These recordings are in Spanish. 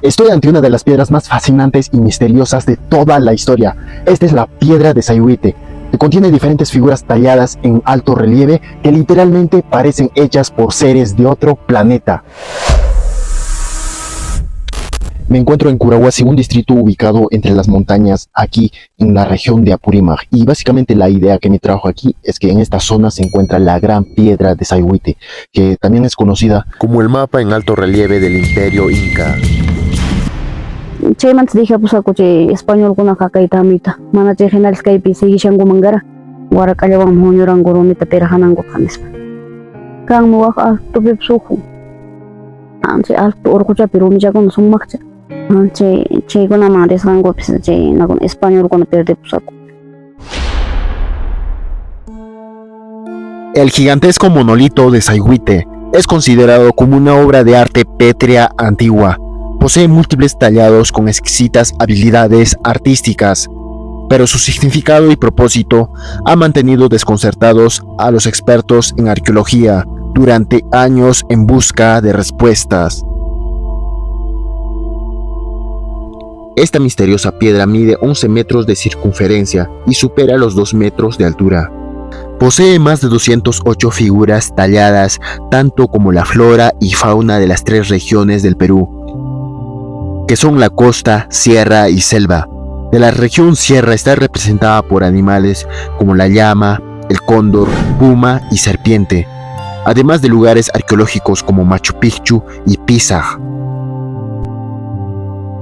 Estoy ante una de las piedras más fascinantes y misteriosas de toda la historia. Esta es la piedra de Sayhuite, que contiene diferentes figuras talladas en alto relieve que literalmente parecen hechas por seres de otro planeta. Me encuentro en Curahuasi, un distrito ubicado entre las montañas aquí en la región de Apurímac, y básicamente la idea que me trajo aquí es que en esta zona se encuentra la gran piedra de Sayhuite, que también es conocida como el mapa en alto relieve del Imperio Inca. Chayman dije pues che español kuna kakaita mita mana che general skype sigishango mangara wara kalawan honyorango romita terahanango khanis kang muwa alto bepsuhu anche alto orkucha pirumi jagon summakcha che kuna mares rango pis che nagon español kuna perde pusako. El gigantesco monolito de Sayhuite es considerado como una obra de arte pétrea antigua. Posee múltiples tallados con exquisitas habilidades artísticas, pero su significado y propósito ha mantenido desconcertados a los expertos en arqueología durante años en busca de respuestas. Esta misteriosa piedra mide 11 metros de circunferencia y supera los 2 metros de altura. Posee más de 208 figuras talladas, tanto como la flora y fauna de las 3 regiones del Perú, que son la costa, sierra y selva. De la región sierra está representada por animales como la llama, el cóndor, puma y serpiente, además de lugares arqueológicos como Machu Picchu y Pisaj.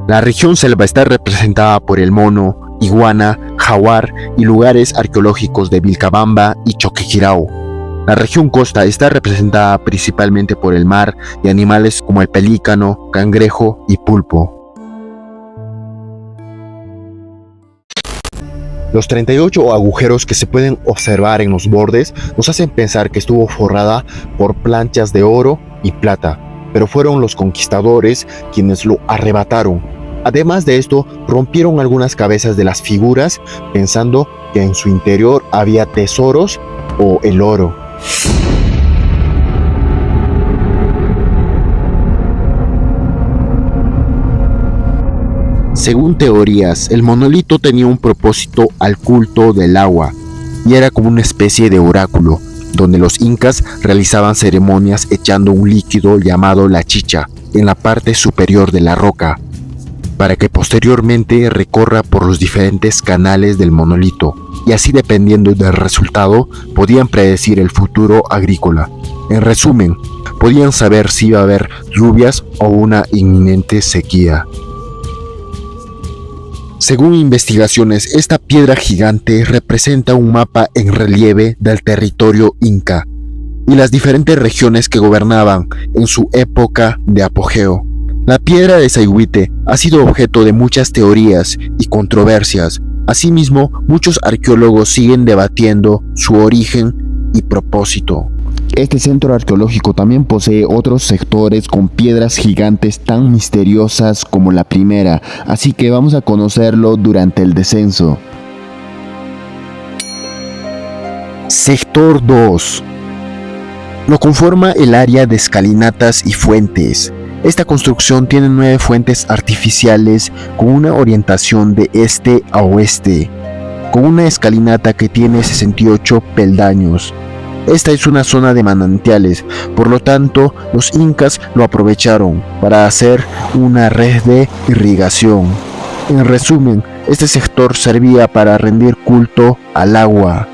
La región selva está representada por el mono, iguana, jaguar y lugares arqueológicos de Vilcabamba y Choquequirao. La región costa está representada principalmente por el mar y animales como el pelícano, cangrejo y pulpo. Los 38 agujeros que se pueden observar en los bordes nos hacen pensar que estuvo forrada por planchas de oro y plata, pero fueron los conquistadores quienes lo arrebataron. Además de esto, rompieron algunas cabezas de las figuras pensando que en su interior había tesoros o el oro. Según teorías, el monolito tenía un propósito al culto del agua y era como una especie de oráculo, donde los incas realizaban ceremonias echando un líquido llamado la chicha en la parte superior de la roca, para que posteriormente recorra por los diferentes canales del monolito, y así dependiendo del resultado podían predecir el futuro agrícola. En resumen, podían saber si iba a haber lluvias o una inminente sequía. Según investigaciones, esta piedra gigante representa un mapa en relieve del territorio inca y las diferentes regiones que gobernaban en su época de apogeo. La piedra de Sayhuite ha sido objeto de muchas teorías y controversias. Asimismo, muchos arqueólogos siguen debatiendo su origen y propósito. Este centro arqueológico también posee otros sectores con piedras gigantes tan misteriosas como la primera, así que vamos a conocerlo durante el descenso. Sector 2. Lo conforma el área de escalinatas y fuentes. Esta construcción tiene 9 fuentes artificiales con una orientación de este a oeste, con una escalinata que tiene 68 peldaños. Esta es una zona de manantiales, por lo tanto, los incas lo aprovecharon para hacer una red de irrigación. En resumen, este sector servía para rendir culto al agua.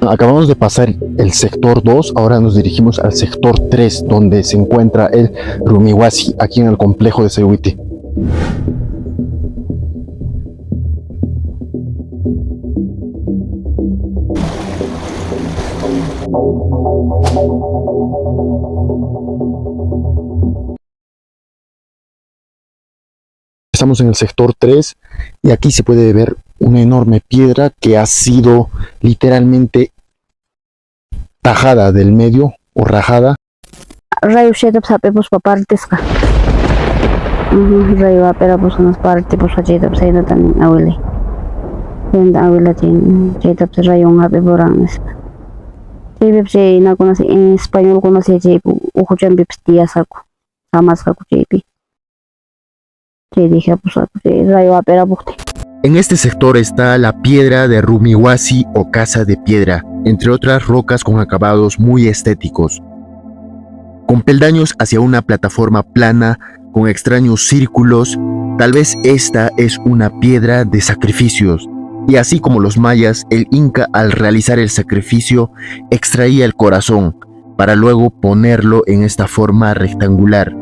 Acabamos de pasar el sector 2, ahora nos dirigimos al sector 3, donde se encuentra el Rumihuasi, aquí en el complejo de Sayhuite. Estamos en el sector 3 y aquí se puede ver una enorme piedra que ha sido literalmente tajada del medio o rajada. Rayo shetap sape pues partes ka. Rayo apera pues unas partes pues shetap se da tan awile. Then awila tin shetap se rayo ngape boranes. Chaypipas chay nakuna en español conoce chaypi ujuchanpipas tiyasaku samasqaku chaypi. Chay dijapusaku chay rayo aperapuqti. En este sector está la piedra de Rumihuasi o casa de piedra, entre otras rocas con acabados muy estéticos. Con peldaños hacia una plataforma plana con extraños círculos, tal vez esta es una piedra de sacrificios. Y así como los mayas, el Inca al realizar el sacrificio extraía el corazón para luego ponerlo en esta forma rectangular.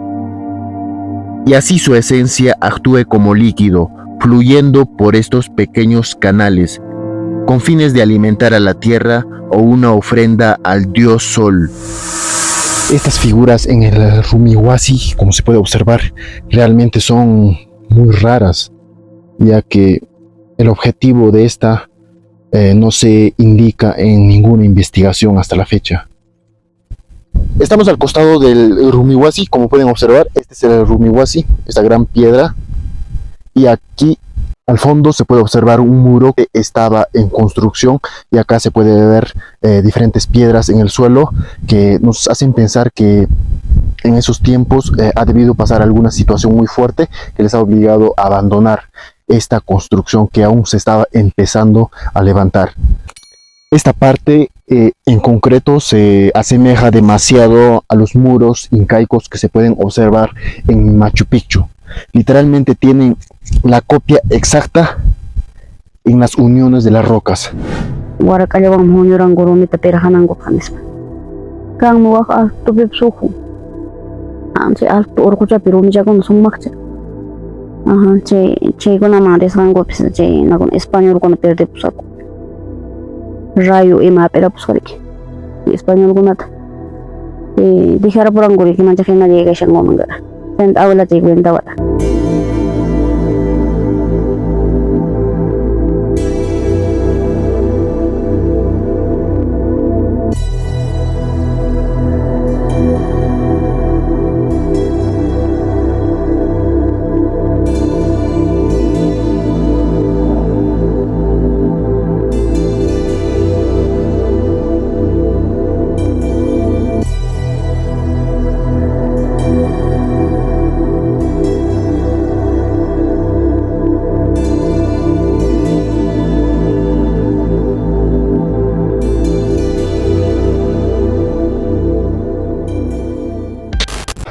Y así su esencia actúe como líquido, fluyendo por estos pequeños canales, con fines de alimentar a la tierra o una ofrenda al dios Sol. Estas figuras en el Rumihuasi, como se puede observar, realmente son muy raras, ya que el objetivo de esta no se indica en ninguna investigación hasta la fecha. Estamos al costado del Rumihuasi, como pueden observar, este es el Rumihuasi, esta gran piedra, y aquí al fondo se puede observar un muro que estaba en construcción y acá se puede ver diferentes piedras en el suelo que nos hacen pensar que en esos tiempos ha debido pasar alguna situación muy fuerte que les ha obligado a abandonar esta construcción que aún se estaba empezando a levantar. Esta parte en concreto se asemeja demasiado a los muros incaicos que se pueden observar en Machu Picchu. Literalmente tienen la copia exacta en las uniones de las rocas. Rayo ema aperapuskarikin español kunata dijara puranguri ki mancha hina llega shangomangara sent awla chay cuenta wala.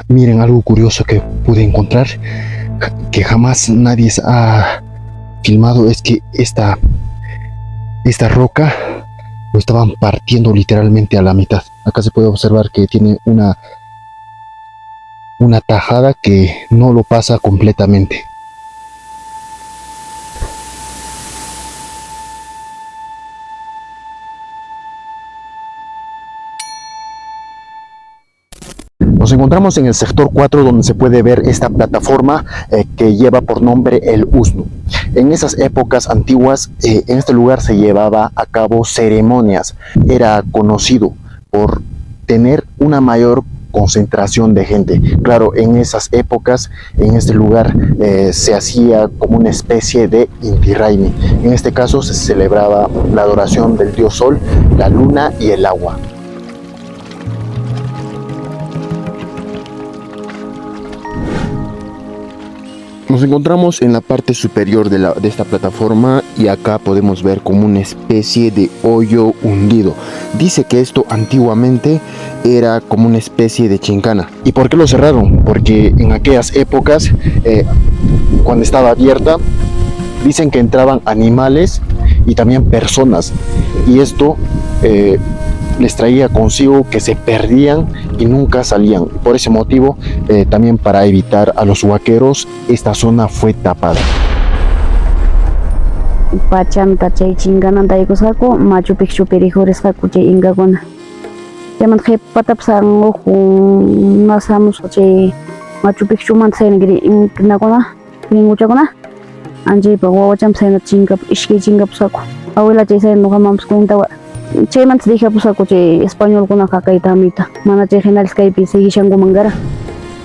Miren algo curioso que pude encontrar, que jamás nadie ha filmado, es que esta roca lo estaban partiendo literalmente a la mitad. Acá se puede observar que tiene una tajada que no lo pasa completamente. Nos encontramos en el sector 4 donde se puede ver esta plataforma que lleva por nombre el Usnu. En esas épocas antiguas en este lugar se llevaba a cabo ceremonias. Era conocido por tener una mayor concentración de gente. Claro, en esas épocas en este lugar se hacía como una especie de Inti Raymi. En este caso se celebraba la adoración del dios Sol, la luna y el agua. Nos encontramos en la parte superior de esta plataforma y acá podemos ver como una especie de hoyo hundido. Dice que esto antiguamente era como una especie de chincana. ¿Y por qué lo cerraron? Porque en aquellas épocas, cuando estaba abierta, dicen que entraban animales y también personas. Y esto les traía consigo que se perdían y nunca salían. Por ese motivo, también para evitar a los huaqueros, esta zona fue tapada. Pachanta chay chingananta ikusako Machu Picchu perihurisqaku chay inkakuna. Chayman qhipatapsan nasamus chay Machu Picchu manta saynagiri inkanakuna ringuchakuna anchaypa wawacham sayna chinkap ishkay chinkapusqaku. Abuela chay sayna nuqamapas cuentawa. Chaymanta dijapusaku chay español kunaqa kayta amita mana chay generales kaypi sigishankumangara.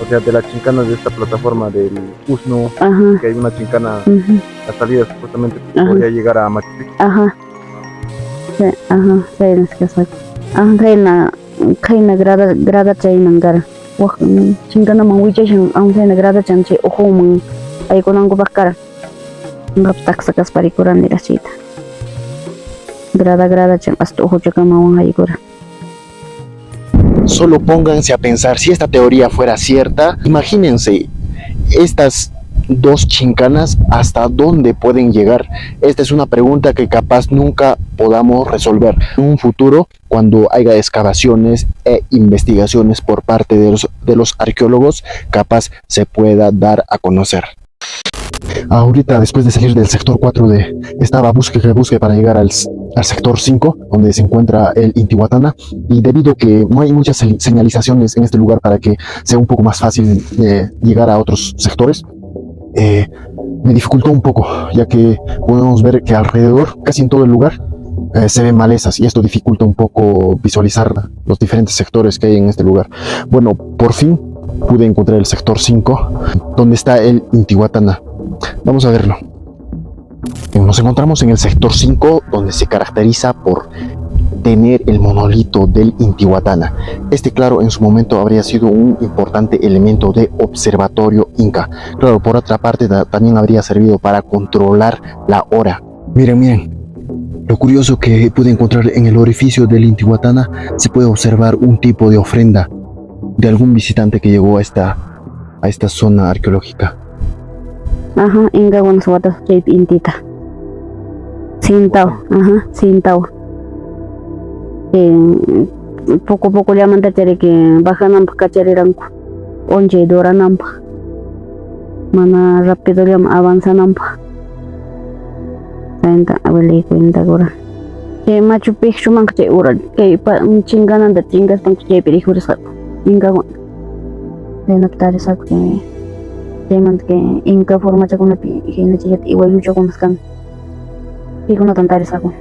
O sea, de las chincanas de esta plataforma del Usnu, que hay una chincana, la salida supuestamente podría llegar a Machu Picchu. Sí, saynas kasaku. Kaina grada chay nangara. Wak chingana mang wichashan angsaina grada chanchi ojo mang aykunango bakara. Ngap taksakas parikuran ni rasita. Grada chan hasta ojo chakamawan aykura. Solo pónganse a pensar, si esta teoría fuera cierta, imagínense estas dos chincanas, ¿hasta dónde pueden llegar? Esta es una pregunta que capaz nunca podamos resolver. En un futuro, cuando haya excavaciones e investigaciones por parte de los arqueólogos, capaz se pueda dar a conocer. Ahorita, después de salir del sector 4, estaba busque para llegar al sector 5, donde se encuentra el Intihuatana, y debido a que no hay muchas señalizaciones en este lugar para que sea un poco más fácil llegar a otros sectores, me dificultó un poco, ya que podemos ver que alrededor, casi en todo el lugar, se ven malezas, y esto dificulta un poco visualizar los diferentes sectores que hay en este lugar. Bueno, por fin pude encontrar el sector 5, donde está el Intihuatana. Vamos a verlo. Nos encontramos en el sector 5, donde se caracteriza por tener el monolito del Intihuatana. Este, claro, en su momento habría sido un importante elemento de observatorio inca. Claro, por otra parte, también habría servido para controlar la hora. Miren, lo curioso que pude encontrar en el orificio del Intihuatana, se puede observar un tipo de ofrenda de algún visitante que llegó a esta zona arqueológica. Ajá, inga guanas watas chaypi intita. Sintao. Poco llaman tachari que bajanampa kachariranku. Onche doranampa. Mana rápido llama avanzanampa. Sainta abeli cuenta gora. Que Machu Picchu man que ura que chinganan de chingas pan que perijuras inga guan. De naptare sak que teman que inca forma cha kuna pi hina chiyat igual mucho con scan. Y con tanta saco.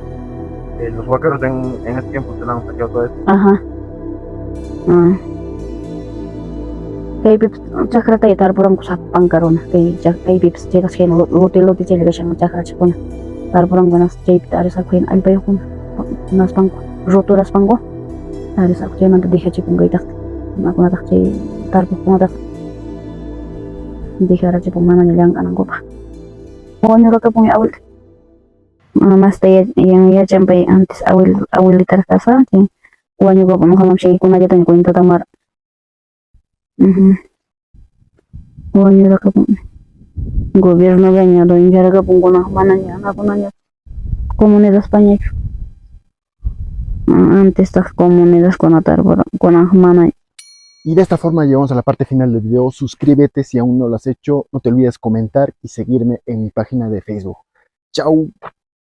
Los huacaros en ese tiempo se la han saqueado todo esto. Ajá. Kay pips chakra tay tar porang kusap pangkarona. Kay pips chekas kay loti chele gashan chakra chakona. Tar porang ganas chay tar saco en alpayo kun. Nas pangko. Roturas pangko. Tar saco chay manta dije chipung gaitak. Nakuna tak chay tar pong tak. Dije ara chipung mana nilang anang ko pa. Pokoknya roka pong awal. Mas tayo yang champai antes abuelita casa que guanyo ko pamaham siya kung nadya tayo kwento tamar. Guanyo ka pong gobierno ganyan do injara ka pong kunahmanan niya comunidad España. Antes las comunidades kunahmanan. Y de esta forma llegamos a la parte final del video. Suscríbete si aún no lo has hecho. No te olvides comentar y seguirme en mi página de Facebook. Chao.